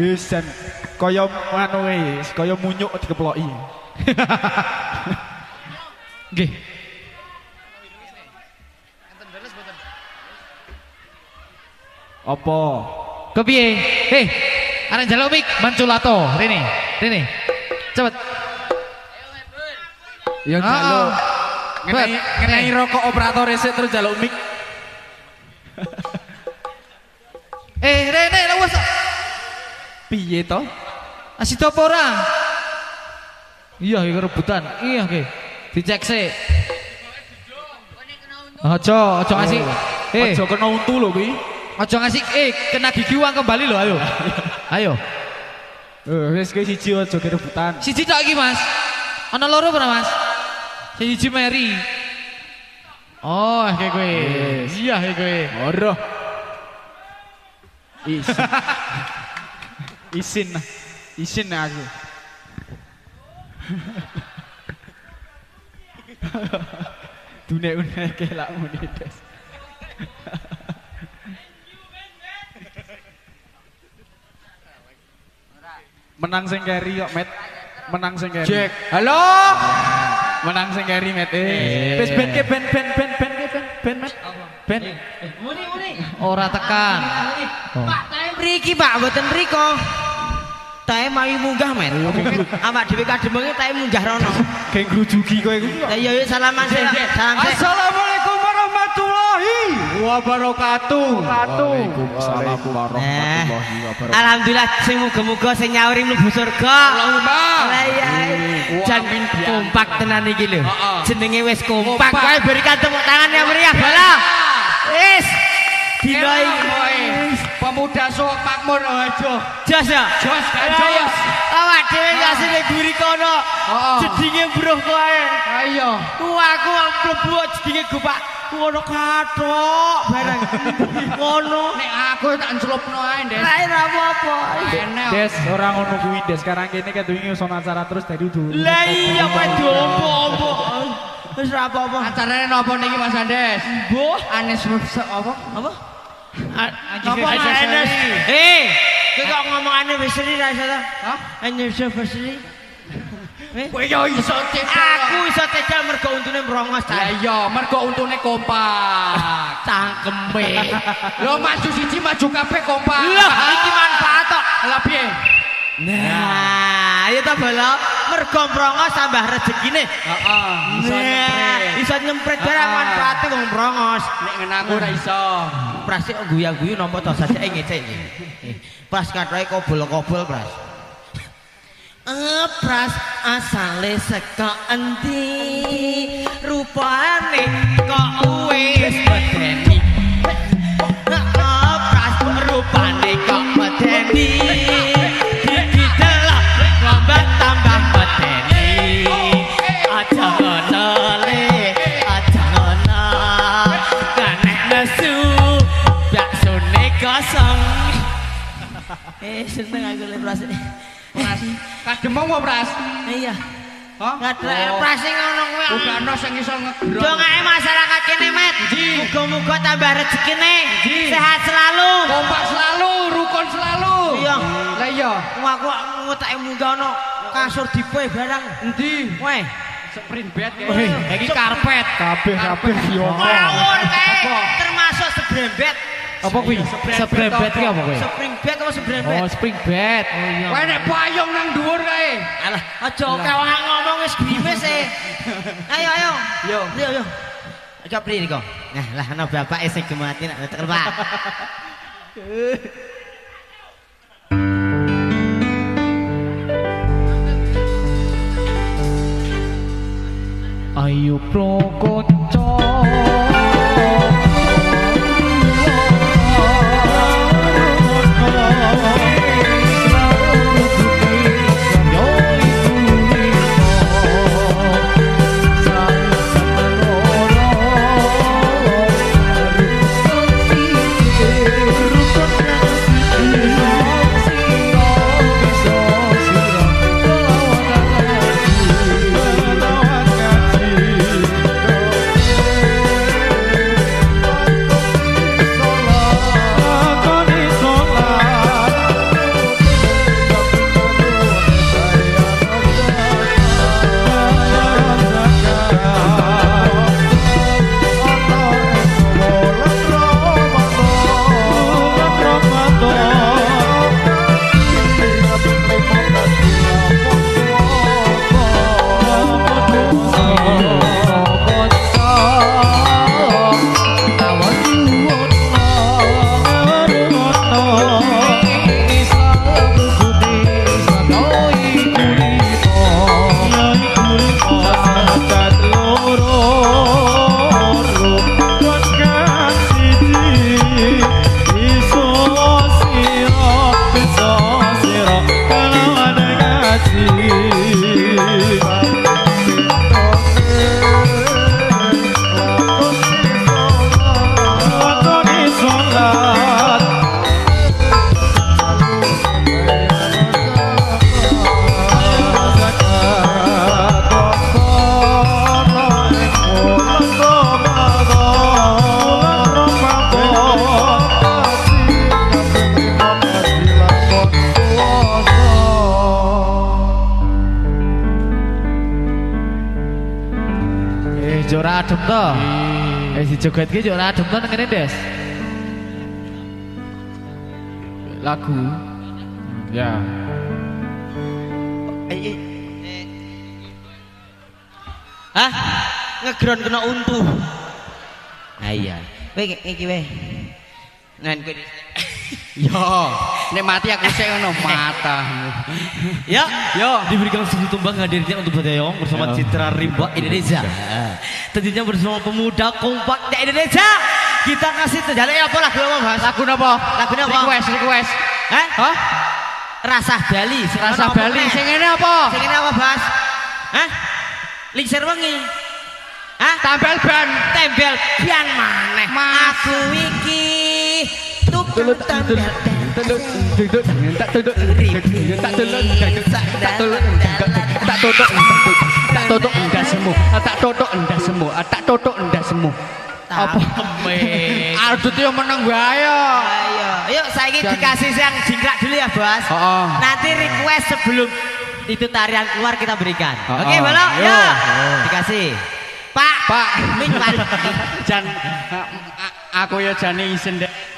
Isen kaya anu wis, kaya munyuk dikeploki. Nggih. Apa? Kepiye? Hei, arek njaluk mik manculato, rene. Rene. Cepet. Ya njaluk. Ngenai rokok operator resik terus njaluk mik. Rene lha wis. Piye to? Asida apa ora? Iya, iki rebutan. Iya, nggih. Dicek sik. Aja ngasih. Aja kena untu lho kuwi. Aja ngasih kena gigi uang kembali lho, ayo. Ayo. Wis kowe siji aja rebutan. Siji tok iki, Mas. Ana loro ora, Mas? Siji Mary. Oh, kayak kowe. Iya, kayak kowe. Ora. Isin aku. Dunek-unek kelakmu Des. Menang sing keri kok, Met. Menang sing keri. Jack. Halo. Menang sing keri, Met. Wis ben Met. Ben. Muni. Ora tekan. Pak, time mriki, Pak, mboten mriko. tae mawi munggah met. Awak dhewe kademenge tae munggah rono. Geng grujugi kowe iku. Lah iya salaman sih. Salam sih. Assalamualaikum warahmatullahi wabarakatuh. Waalaikumsalam warahmatullahi wabarakatuh. Alhamdulillah sing muga-muga sing nyauri mlebu surga. Allahumma. Lah iya. Jan kompak tenan iki lho. Jenenge wis kompak. Kowe berikan tepuk tangan yang meriah bala. Wis. Dina iki Pemuda sok makmur aja. jos ya. Jos kan jos. Awak dhewe ngasih guri kono. Jedinge mbruh kowe. Ayo. Aku mlebu jedinge gopak. Ngono kathok bareng. Ngono. Nek aku tak ncelupno ae, Des. Lah ora apa-apa. Des, ora ngono kuwi Des. Sekarang kene kedungi son acara terus dari dulu. Lah iya kowe dompo-ompo. Wis ora apa-apa. Acarane napa niki Mas Andes? Mbuh, Anes apa? apa? Napa Anes? Kowe kok ngomong anniversary ra iso ta? Hah? Anniversary. Kowe yo iso cedhak. Aku iso cedhak mergo untune mrongos ta. Lah iya, mergo untune kompak. Cangkeme. Lho maju siji maju kabeh kompak. Lah iki manfaat tok. Lah piye? Nah, ayo ta bala, mergo mrongos tambah rezekine. Heeh, iso nyempret. Iso nyempret barang manfaate wong mrongos. Nek ngene aku ora iso. Pras kok guyu-guyu napa to sajake ngecek iki. Pras kathoke kobol-kobol Pras. Pras asale saka endi? Rupane kok wis medeni. Pras rupane kok medeni. Didelok lambat tambah medeni. Aja ngono le, aja ngono. Kanek nesu, baksone kosong. Seneng aku le Pras. Pras, kademong apa Pras? Iya. Hah? Ngadrak Pras sing ngono kuwi. Uga ana sing iso ngegrok. Dongae masyarakat kene met. Muga-muga tambah rezekine. Sehat selalu. Kompak selalu, rukun selalu. Iya. Lah iya. Aku ngutake munggah ono kasur dipoe barang. Endi? Weh. Sprint bed kae. Iki karpet. Kabeh ki ono. Ngawur kae termasuk sebrembet. Apa kuwi? Sebrembet ki apa kuwi? Spring bed apa sebrembet? Oh, spring bed. Kowe nek payung nang dhuwur kae. Alah, aja kawangan ngomong wis grimis e. Ayo. Yo. Iki pri iki kok. Nah, lah ana bapake sing gemati nak tekel Pak. Ayo pro konco. Jora adem to. Dijoget ki jora adem to ngene, Des. Lagu. Ya. Hah? Ngegron kena untu. Ah iya. Kowe iki wae. Nen kowe. Yo, nek mati aku sik ngono matamu. Ya, diberikan satu tumbang hadirnya untuk Badayong bersama Citra Rimba Indonesia. Tentunya bersama pemuda kompak di Indonesia. Kita kasih terjalin apa lagu apa, Mas? Lagu napa? Lagu napa? Request. Hah? Rasa Bali. Rasa Bali. Sing ngene apa? Sing ngene apa, Bas? Hah? Lingsir wengi. Hah? Tampil ban. Tembel pian maneh. Aku iki tukang tampil. Tak totok endasmu. Apa Amin. Ardut yo menang wae yo. Ayo saiki dikasih yang jingkrak dulu ya, Bos. Nanti request sebelum itu tarian keluar kita berikan. Oke, Balok? Ya. Dikasih. Pak. Min Pak. Jan aku ya jane isin dek.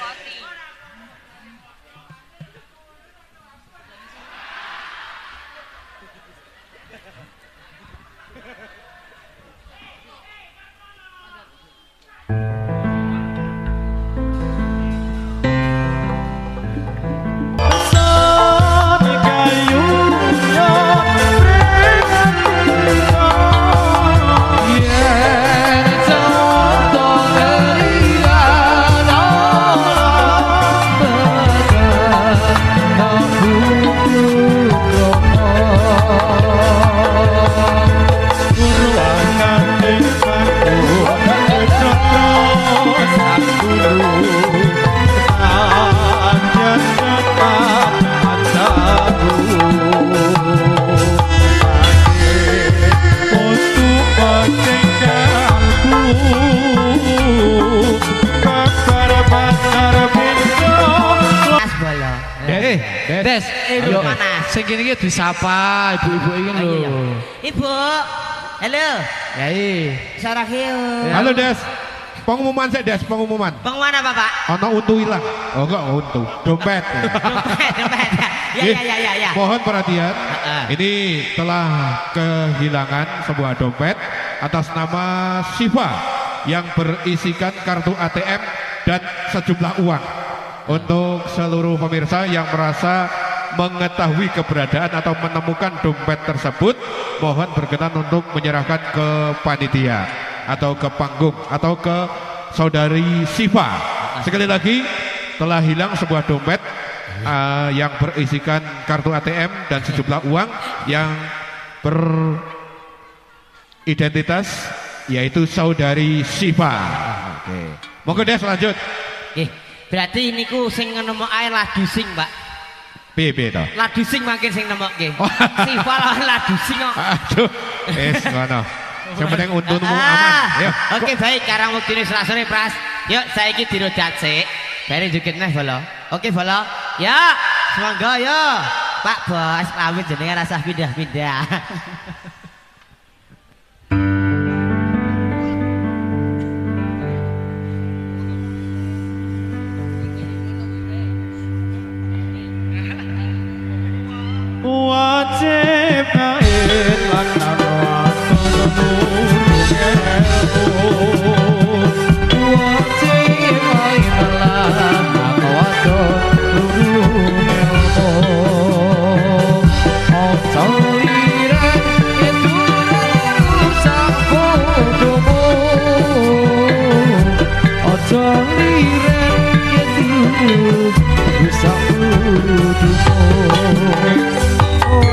Des, Ibu panas. Sing kene iki disapa ibu-ibu iki lho. Ibu. Halo. Yai. Sarahio. Halo Des. Pengumuman saya Des, pengumuman. Pengumuman apa, Pak? Ono untu hilang. Oh enggak untu, dompet. Dompet. Ya. Mohon perhatian. Ini telah kehilangan sebuah dompet atas nama Siva yang berisikan kartu ATM dan sejumlah uang. Untuk seluruh pemirsa yang merasa mengetahui keberadaan atau menemukan dompet tersebut, mohon berkenan untuk menyerahkan ke panitia atau ke panggung atau ke saudari Siva. Sekali lagi, telah hilang sebuah dompet yang berisikan kartu ATM dan sejumlah uang yang beridentitas yaitu saudari Siva. Oke. Monggo Des lanjut. Berarti niku sing nemok ae ladusing, Pak. Piye to? Ladusing makin sing nemokke. Siva lawan ladusing kok. Aduh. Wis ngono. Yang penting untunmu aman. Ayo. Oke, baik, karang wektine sore Pras. Yuk saiki dirodat sik. Bare jukit neh Bolo. Oke, Bolo. Ya, semangga ya. Pak Bos, pamit jenenge rasah pindah-pindah. Wajib kain lan wajib kain lan wato ojo liren itu rusak bodohmu ojo liren itu rusak bodohmu. Oh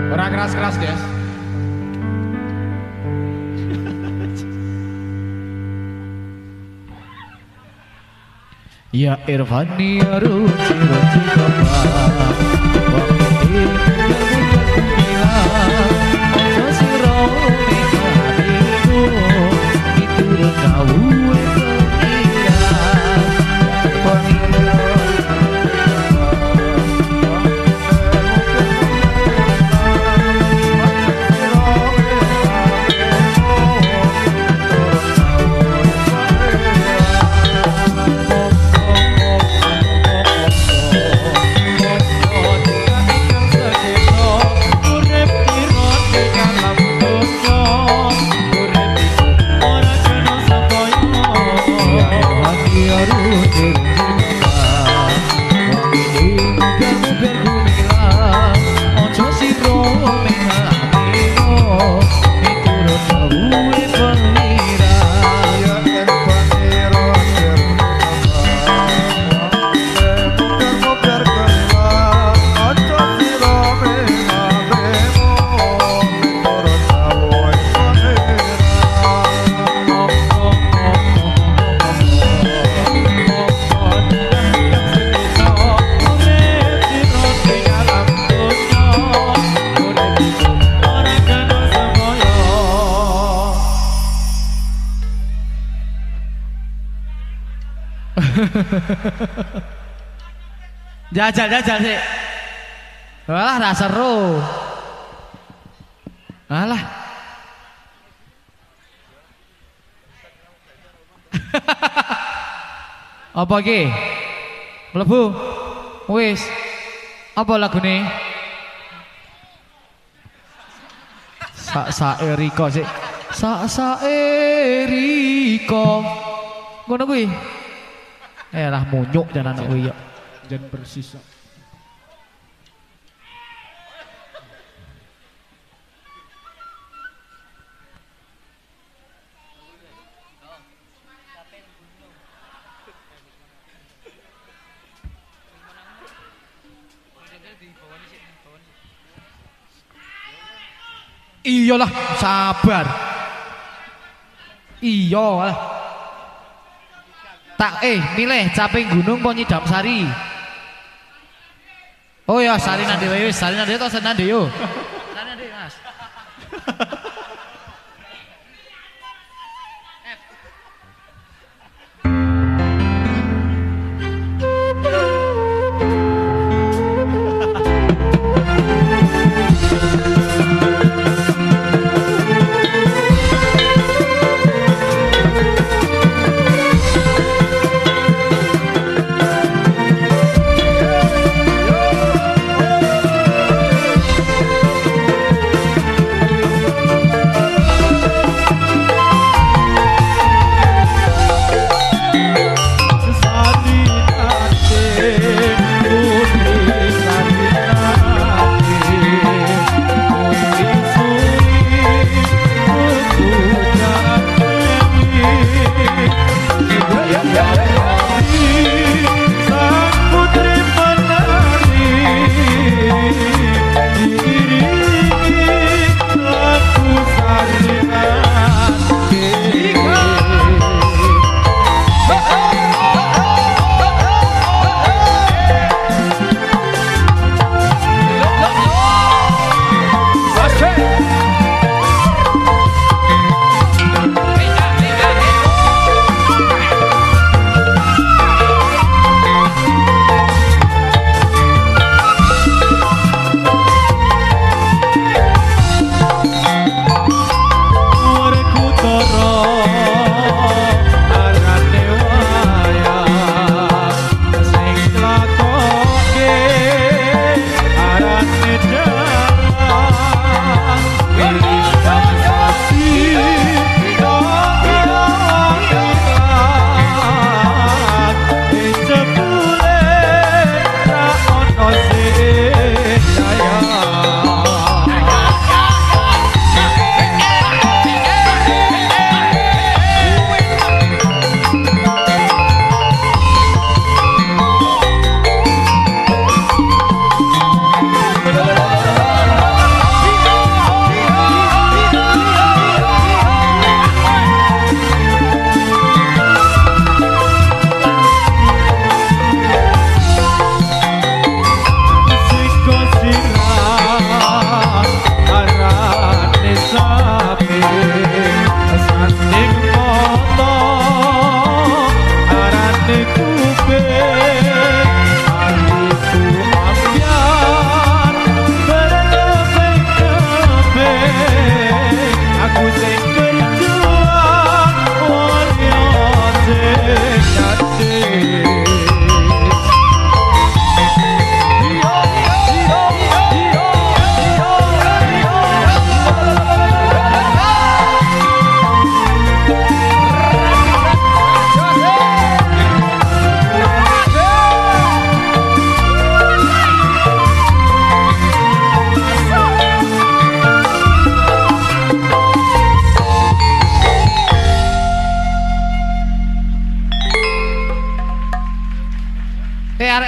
Ora keras-keras, Des. Ya Irfani ya Ruci Ruci Bapak Wakti yang berkumila Ojo siro mekadiku Miturut kawuwe pengira Jajal sih. Walah ra seru. Alah. Apa ki? Mlebu. Wis. Apa lagune? Sak-saeriko sik. Sak-saeriko. Ngono kuwi. Lah munyuk jalan kuwi yo. Jan persis. Iyalah, sabar. Iya lah. Tak milih caping gunung apa nyidam sari? Oh ya, sari nande wae, sari nande to senande yo. Sari nande, Mas.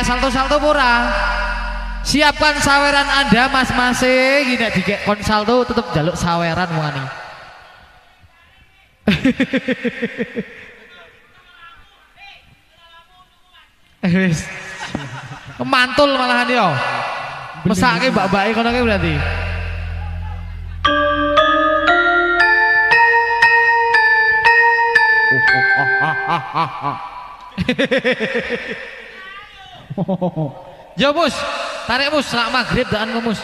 arek salto-salto pura. Siapkan saweran Anda mas-mas gini dikek kon salto tetep jaluk saweran wani. Wis. Kemantul malahan yo. Mesake mbak-mbake kono ki berarti. Ya Mus, tarik Mus, selak maghrib daan ke Mus.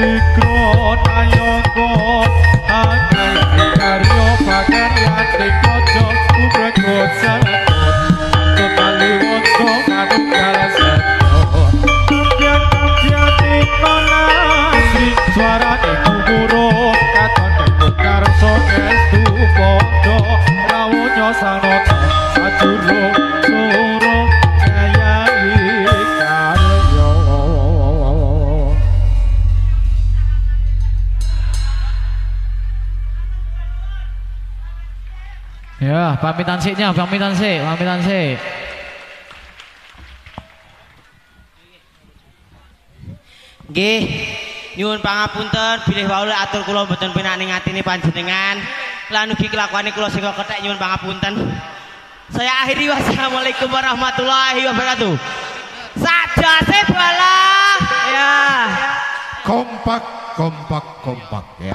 sikro tayoko akai karyo pakaryan dikojo kubrekot salakot anto taliwonto kadunggal seto kampian ikonasi suara ikuguro katon dengkut karso estu podo rawonyo sanoto sajuro suro kaya ikaryo. Ya, pamitan sih. Nggih, nyuwun pangapunten bilih wau atur kula mboten penak ning atine panjenengan. Lan ugi kelakuane kula sing kethek nyuwun pangapunten. Saya akhiri wassalamualaikum warahmatullahi wabarakatuh. Sajase bala. Ya. Kompak ya.